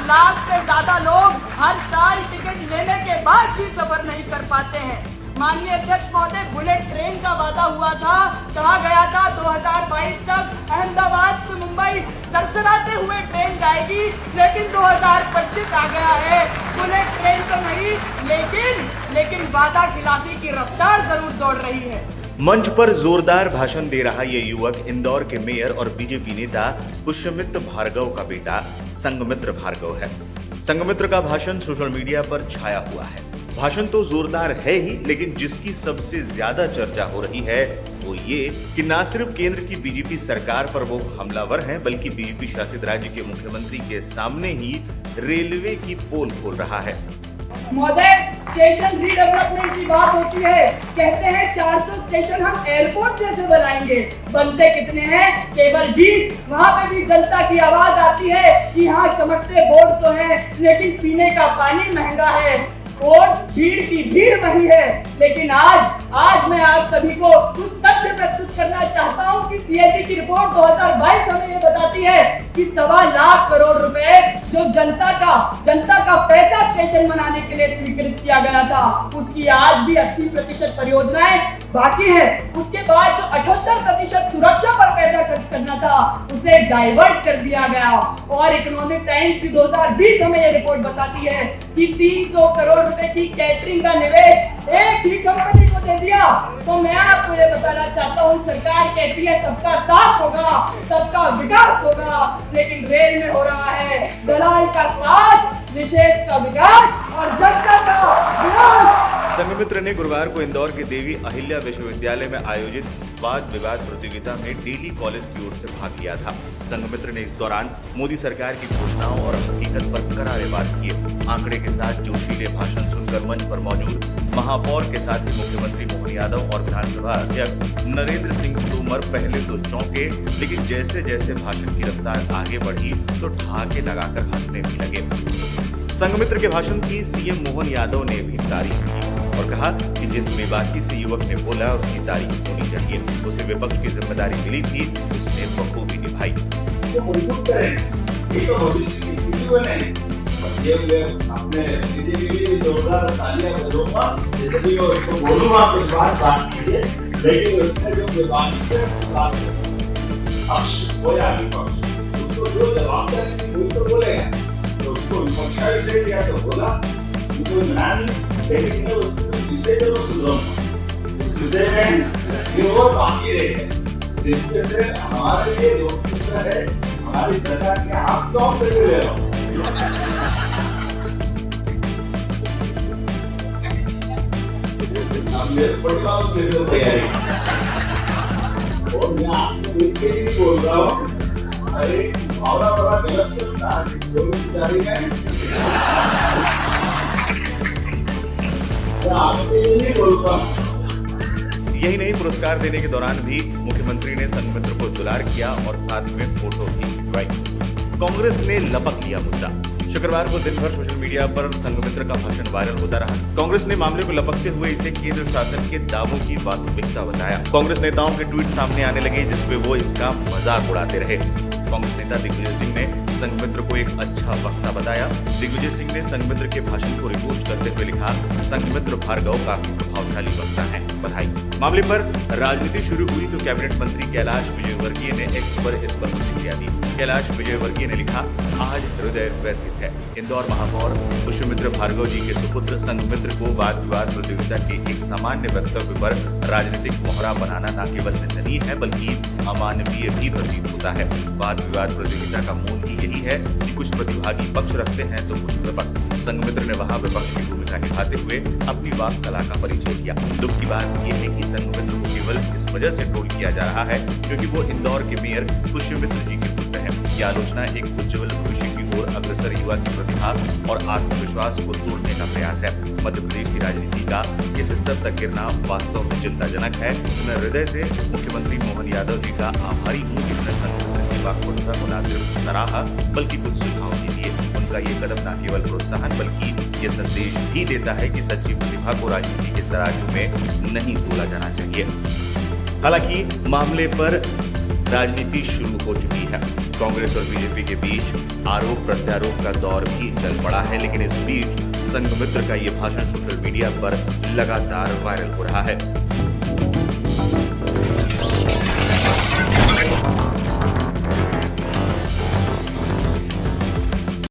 लाख से ज्यादा लोग हर साल टिकट लेने के बाद भी सफर नहीं कर पाते हैं। माननीय अध्यक्ष महोदय, बुलेट ट्रेन का वादा हुआ था, कहा गया था 2022 तक अहमदाबाद से मुंबई सरसराते हुए ट्रेन जाएगी, लेकिन 2025 आ गया है। बुलेट ट्रेन तो नहीं, लेकिन वादा खिलाफी की रफ्तार जरूर दौड़ रही है। मंच पर जोरदार भाषण दे रहा ये युवक इंदौर के मेयर और बीजेपी नेता पुष्यमित्र भार्गव का बेटा संघमित्र भार्गव है। संघमित्र का भाषण सोशल मीडिया पर छाया हुआ है। भाषण तो जोरदार है ही, लेकिन जिसकी सबसे ज्यादा चर्चा हो रही है वो ये कि न सिर्फ केंद्र की बीजेपी सरकार पर वो हमलावर हैं, बल्कि बीजेपी शासित राज्य के मुख्यमंत्री के सामने ही रेलवे की पोल खोल रहा है। महोदय, स्टेशन रीडेवलपमेंट की बात होती है, कहते हैं 400 स्टेशन हम एयरपोर्ट जैसे बनाएंगे, बनते कितने हैं? केवल 20। वहाँ पे भी जनता की आवाज आती है कि हाँ, चमकते बोर्ड तो हैं, लेकिन पीने का पानी महंगा है और भीड़ की भीड़ वही है। लेकिन आज मैं आप सभी को कुछ तथ्य प्रस्तुत करना चाहता हूँ कि सीएजी की रिपोर्ट 2022 हमें ये बताती है कि 1.25 लाख करोड़ रुपए जो जनता का पैसा स्टेशन बनाने के लिए स्वीकृत किया गया था, उसकी आज भी 80% परियोजनाएं बाकी है। उसके बाद जो 78% सुरक्षा पर पैसा खर्च करना था, उसे डाइवर्ट कर दिया गया। और इकोनॉमिक टाइम्स की 2020 हमें ये रिपोर्ट बताती है कि 300 करोड़ रुपए की कैटरिंग का निवेश एक ही कंपनी को दे दिया। तो मैं आपको ये बताना चाहता हूँ, सरकार कहती है सबका साथ होगा, सबका विकास होगा, लेकिन रेल में हो रहा है दलाल का साथ, निषेध का विकास और जनता का विरोध। संघमित्र ने गुरुवार को इंदौर के देवी अहिल्या विश्वविद्यालय में आयोजित वाद विवाद प्रतियोगिता में डेली कॉलेज की ओर से भाग लिया था। संघमित्र ने इस दौरान मोदी सरकार की घोषणाओं और हकीकत पर करारे बात किए। आंकड़े के साथ जोशीले भाषण सुनकर मंच पर मौजूद महापौर के साथ ही मुख्यमंत्री मोहन यादव और विधानसभा अध्यक्ष नरेंद्र सिंह तोमर पहले तो चौंके, लेकिन जैसे जैसे भाषण की रफ्तार आगे बढ़ी तो ठहाके लगाकर हंसने भी लगे। संघमित्र के भाषण की सीएम मोहन यादव ने भी तारीफ की और कहा कि जिस बेबाकी से युवक ने बोला उसकी तारीफ होनी चाहिए। उसे विपक्ष की जिम्मेदारी मिली थी, उसने बखूबी निभाई। तो मजबूत करें, ये तो भविष्य की पीढ़ी बने। ये अपने बीजेपी के लिए जोरदार तालियां बजाऊंगा, इसलिए उसको बोलूंगा कुछ बात कीजिए, लेकिन उसने जो बेबाकी से बात पक्ष हो या विपक्ष, उसको जो जवाबदारी थी वही तो बोलेगा। तो उसको विपक्ष विषय दिया तो बोला, उसको बना नहीं, लेकिन मैं उसको विषय जरूर सुधरूंगा। उस विषय में ये और बाकी रहे, जिसके से हमारे लिए लोकतंत्र है, हमारी सरकार के आप क्यों पे ले रहे हो? अब मेरे फुटबॉल की तैयारी और मैं आपको देख के नहीं बोल रहा हूँ, अरे और बड़ा गलत चलता है, जो तैयारी में मैं आपको ये नहीं बोल रहा हूँ। यही नहीं, पुरस्कार देने के दौरान भी मुख्यमंत्री ने संघमित्र को दुलार किया और साथ में फोटो भी खिंचवाई। कांग्रेस ने लपक लिया मुद्दा। शुक्रवार को दिन भर सोशल मीडिया पर संघमित्र का भाषण वायरल होता रहा। कांग्रेस ने मामले को लपकते हुए इसे केंद्र शासन के दावों की वास्तविकता बताया। कांग्रेस नेताओं के ट्वीट सामने आने लगे जिसपे वो इसका मजाक उड़ाते रहे। कांग्रेस नेता दिग्विजय सिंह ने संघमित्र को एक अच्छा वक्ता बताया। दिग्विजय सिंह ने संघमित्र के भाषण को रिपोस्ट करते हुए लिखा, संघमित्र भार्गव काफी प्रभावशाली वक्ता है, बधाई। मामले पर राजनीति शुरू हुई तो कैबिनेट मंत्री कैलाश विजयवर्गीय ने एक्स पर इस पर प्रतिक्रिया दी। कैलाश विजयवर्गीय ने लिखा, आज हृदय व्यथित है। इंदौर महापौर पुष्यमित्र भार्गव जी के सुपुत्र संघमित्र को वाद विवाद प्रतियोगिता के एक सामान्य वक्तव्य पर राजनीतिक मोहरा बनाना न केवल निंदनीय है बल्कि अमानवीय भी प्रतीत होता है। वाद विवाद प्रतियोगिता का मूल ही यही है कि कुछ प्रतिभागी पक्ष रखते हैं तो कुछ विपक्ष। संघमित्र ने वहां विपक्ष की भूमिका निभाते हुए अपनी वाक कला का परिचय दिया। दुख की बात यह है कि संघमित्र को केवल इस वजह से ट्रोल किया जा रहा है क्योंकि वो इंदौर के मेयर पुष्यमित्र जी के पुत्र हैं। यह आलोचना एक उज्ज्वल भविष्य की ओर अग्रसर युवा की प्रतिभा और आत्मविश्वास को तोड़ने का प्रयास है। मध्य प्रदेश की राजनीति का इस स्तर तक गिरना वास्तव में चिंताजनक है। मैं हृदय से मुख्यमंत्री मोहन यादव जी का आभारी हूँ जिन्होंने संघमित्र की वाक्पटुता को न सिर्फ सराहा बल्कि कुछ सुझाव भी दिए। उनका ये कदम न केवल प्रोत्साहन बल्कि ये संदेश भी देता है कि सच्ची प्रतिभा को राजनीति के तराजू में नहीं तोला जाना चाहिए। हालांकि मामले पर राजनीति शुरू हो चुकी है। कांग्रेस और बीजेपी के बीच आरोप प्रत्यारोप का दौर भी चल पड़ा है, लेकिन इस बीच संघमित्र का ये भाषण सोशल मीडिया पर लगातार वायरल हो रहा है।